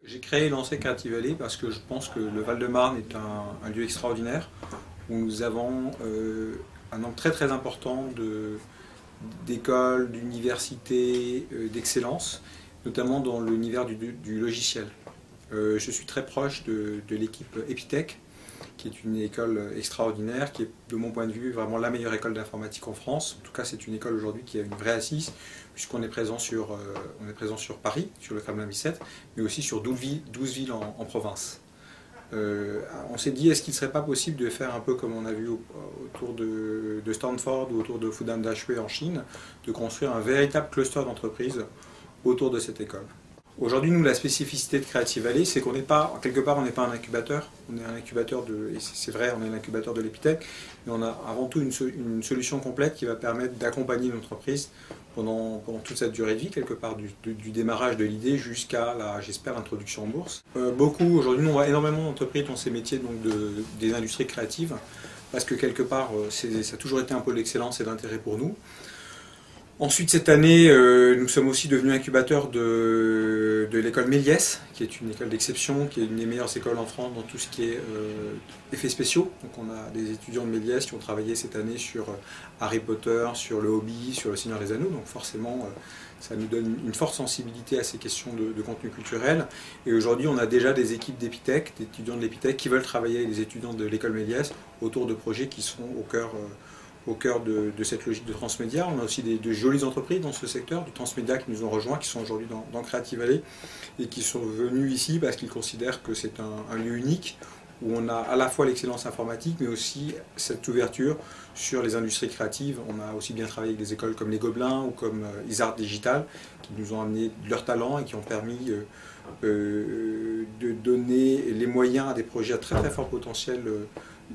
J'ai créé et lancé Creative Valley parce que je pense que le Val-de-Marne est un lieu extraordinaire où nous avons un nombre très très important d'écoles, d'universités, d'excellence, notamment dans l'univers du logiciel. Je suis très proche de l'équipe Epitech, qui est une école extraordinaire, qui est de mon point de vue vraiment la meilleure école d'informatique en France. En tout cas, c'est une école aujourd'hui qui a une vraie assise, puisqu'on est présent sur Paris, sur le Kremlin Bicêtre, mais aussi sur 12 villes en province. On s'est dit, est-ce qu'il ne serait pas possible de faire un peu comme on a vu autour de Stanford ou autour de Fudan Dashue en Chine, de construire un véritable cluster d'entreprises autour de cette école. Aujourd'hui, nous, la spécificité de Creative Valley, c'est qu'on n'est pas, quelque part, on n'est pas un incubateur. On est un incubateur et c'est vrai, on est l'incubateur de l'Epitech, mais on a avant tout une solution complète qui va permettre d'accompagner une entreprise pendant toute cette durée de vie, quelque part, du démarrage de l'idée jusqu'à, j'espère, l'introduction en bourse. Aujourd'hui, nous, on voit énormément d'entreprises dans ces métiers, donc des industries créatives, parce que quelque part, ça a toujours été un pôle d'excellence et d'intérêt pour nous. Ensuite, cette année, nous sommes aussi devenus incubateurs de l'école Méliès, qui est une école d'exception, qui est une des meilleures écoles en France dans tout ce qui est effets spéciaux. Donc on a des étudiants de Méliès qui ont travaillé cette année sur Harry Potter, sur le Hobbit, sur le Seigneur des Anneaux. Donc forcément, ça nous donne une forte sensibilité à ces questions de contenu culturel. Et aujourd'hui, on a déjà des équipes d'Epitech, d'étudiants de l'Epitech, qui veulent travailler avec les étudiants de l'école Méliès autour de projets qui seront au cœur de cette logique de transmédia. On a aussi de jolies entreprises dans ce secteur, du transmédia, qui nous ont rejoints, qui sont aujourd'hui dans Creative Valley et qui sont venus ici parce qu'ils considèrent que c'est un lieu unique où on a à la fois l'excellence informatique mais aussi cette ouverture sur les industries créatives. On a aussi bien travaillé avec des écoles comme les Gobelins ou comme Isart Digital qui nous ont amené leur talent et qui ont permis de donner les moyens à des projets à très très fort potentiel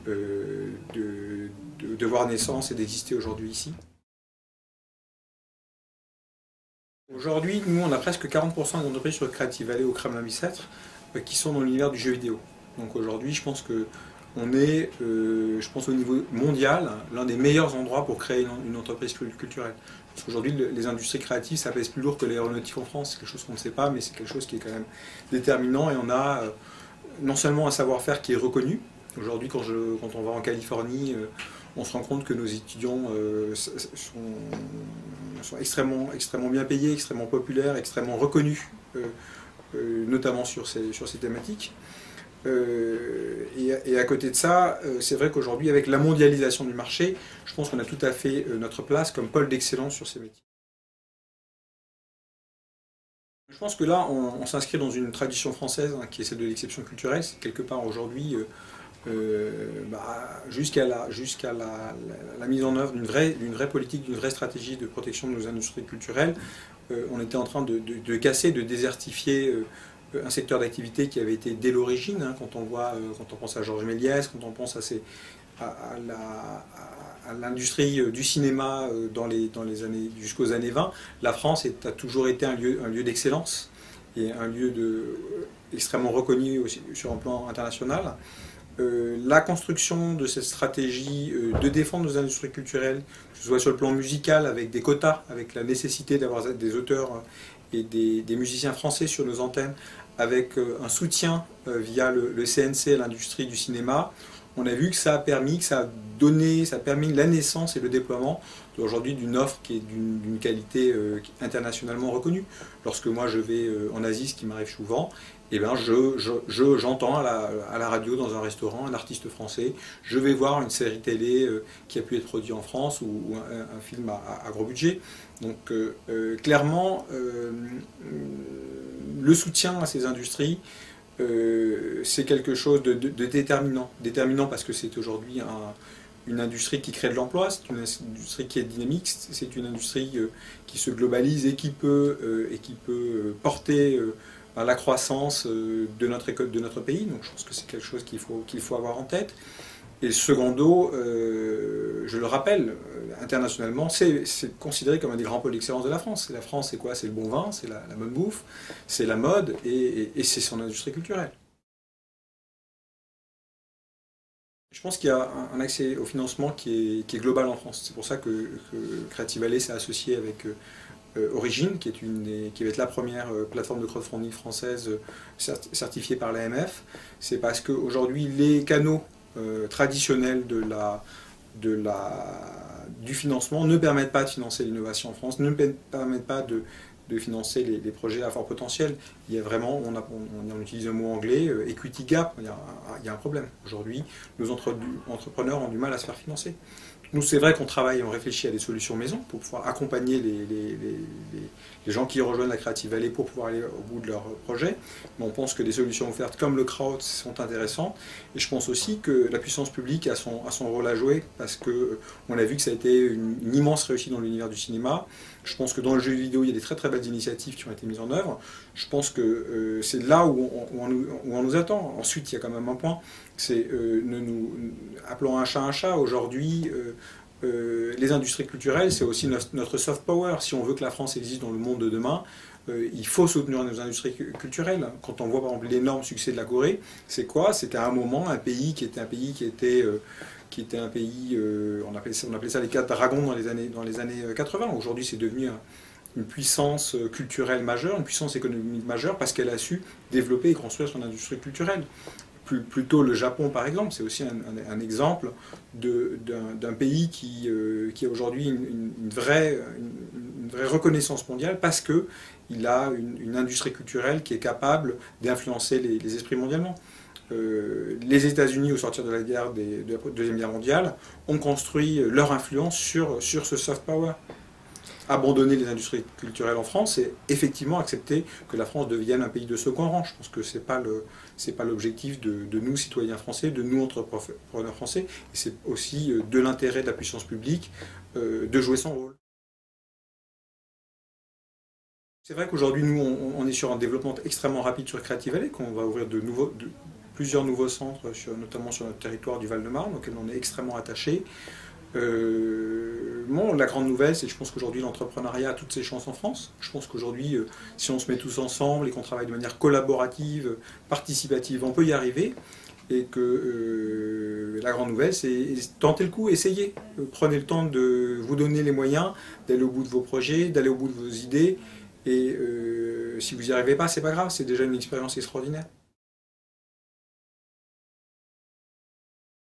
de voir naissance et d'exister aujourd'hui ici. Aujourd'hui, nous, on a presque 40% des entreprises sur Creative Valley au Kremlin Bicêtre qui sont dans l'univers du jeu vidéo. Donc aujourd'hui, je pense que on est, je pense au niveau mondial, l'un des meilleurs endroits pour créer une entreprise culturelle. Parce qu'aujourd'hui, les industries créatives, ça pèse plus lourd que l'aéronautique en France. C'est quelque chose qu'on ne sait pas, mais c'est quelque chose qui est quand même déterminant. Et on a non seulement un savoir-faire qui est reconnu. Aujourd'hui, quand on va en Californie, on se rend compte que nos étudiants sont extrêmement bien payés, extrêmement populaires, extrêmement reconnus, notamment sur ces thématiques. Et à côté de ça, c'est vrai qu'aujourd'hui, avec la mondialisation du marché, je pense qu'on a tout à fait notre place comme pôle d'excellence sur ces métiers. Je pense que là, on s'inscrit dans une tradition française qui est celle de l'exception culturelle. C'est quelque part aujourd'hui, jusqu'à la mise en œuvre d'une vraie politique, d'une vraie stratégie de protection de nos industries culturelles, on était en train de casser, de désertifier un secteur d'activité qui avait été dès l'origine, hein, quand on pense à Georges Méliès, quand on pense à l'industrie du cinéma dans les années jusqu'aux années 20, la France a toujours été un lieu d'excellence et un lieu extrêmement reconnu aussi sur un plan international. La construction de cette stratégie de défendre nos industries culturelles, que ce soit sur le plan musical avec des quotas, avec la nécessité d'avoir des auteurs et des musiciens français sur nos antennes, avec un soutien via le CNC à l'industrie du cinéma, on a vu que ça a permis la naissance et le déploiement aujourd'hui d'une offre qui est d'une qualité internationalement reconnue. Lorsque moi je vais en Asie, ce qui m'arrive souvent, eh ben j'entends à la radio dans un restaurant un artiste français, je vais voir une série télé qui a pu être produite en France ou un film à gros budget. Donc clairement, le soutien à ces industries, c'est quelque chose de déterminant. Déterminant parce que c'est aujourd'hui une industrie qui crée de l'emploi, c'est une industrie qui est dynamique, c'est une industrie qui se globalise et qui peut porter la croissance de notre pays. Donc je pense que c'est quelque chose qu'il faut avoir en tête. Et secondo, je le rappelle, internationalement, c'est considéré comme un des grands pôles d'excellence de la France. La France, c'est quoi? C'est le bon vin, c'est la bonne bouffe, c'est la mode et c'est son industrie culturelle. Je pense qu'il y a un accès au financement qui est global en France. C'est pour ça que Creative Valley s'est associé avec Origine, qui va être la première plateforme de crowdfunding française certifiée par l'AMF. C'est parce qu'aujourd'hui, les canaux traditionnels du financement ne permettent pas de financer l'innovation en France, ne permettent pas de financer les projets à fort potentiel. Il y a vraiment, on utilise un mot anglais, equity gap, il y a un problème. Aujourd'hui, nos entrepreneurs ont du mal à se faire financer. Nous, c'est vrai qu'on travaille, on réfléchit à des solutions maison pour pouvoir accompagner les gens qui rejoignent la Creative Valley pour pouvoir aller au bout de leur projet. Mais on pense que des solutions offertes comme le crowd sont intéressantes. Et je pense aussi que la puissance publique a son rôle à jouer parce qu'on a vu que ça a été une immense réussite dans l'univers du cinéma. Je pense que dans le jeu vidéo, il y a des très très belles initiatives qui ont été mises en œuvre. Je pense que c'est là où on nous attend. Ensuite, il y a quand même un point, c'est appelons un chat. Aujourd'hui, les industries culturelles, c'est aussi notre soft power. Si on veut que la France existe dans le monde de demain, il faut soutenir nos industries culturelles. Quand on voit par exemple l'énorme succès de la Corée, c'est quoi? C'était à un moment un pays qui était un pays, on appelait ça les 4 dragons dans les années 80. Aujourd'hui, c'est devenu une puissance culturelle majeure, une puissance économique majeure, parce qu'elle a su développer et construire son industrie culturelle. Plutôt le Japon, par exemple, c'est aussi un exemple d'un pays qui a aujourd'hui une vraie reconnaissance mondiale parce qu'il a une industrie culturelle qui est capable d'influencer les esprits mondialement. Les États-Unis, au sortir de la Deuxième Guerre mondiale, ont construit leur influence sur ce soft power. Abandonner les industries culturelles en France, c'est effectivement accepter que la France devienne un pays de second rang. Je pense que ce n'est pas l'objectif de nous, citoyens français, de nous, entrepreneurs français. Et c'est aussi de l'intérêt de la puissance publique de jouer son rôle. C'est vrai qu'aujourd'hui, nous, on est sur un développement extrêmement rapide sur Creative Valley, qu'on va ouvrir plusieurs nouveaux centres, notamment sur notre territoire du Val-de-Marne, auquel on est extrêmement attaché. La grande nouvelle, c'est que je pense qu'aujourd'hui l'entrepreneuriat a toutes ses chances en France. Je pense qu'aujourd'hui, si on se met tous ensemble et qu'on travaille de manière collaborative, participative, on peut y arriver. Et que la grande nouvelle, c'est tenter le coup, essayez. Prenez le temps de vous donner les moyens d'aller au bout de vos projets, d'aller au bout de vos idées. Et si vous n'y arrivez pas, c'est pas grave, c'est déjà une expérience extraordinaire.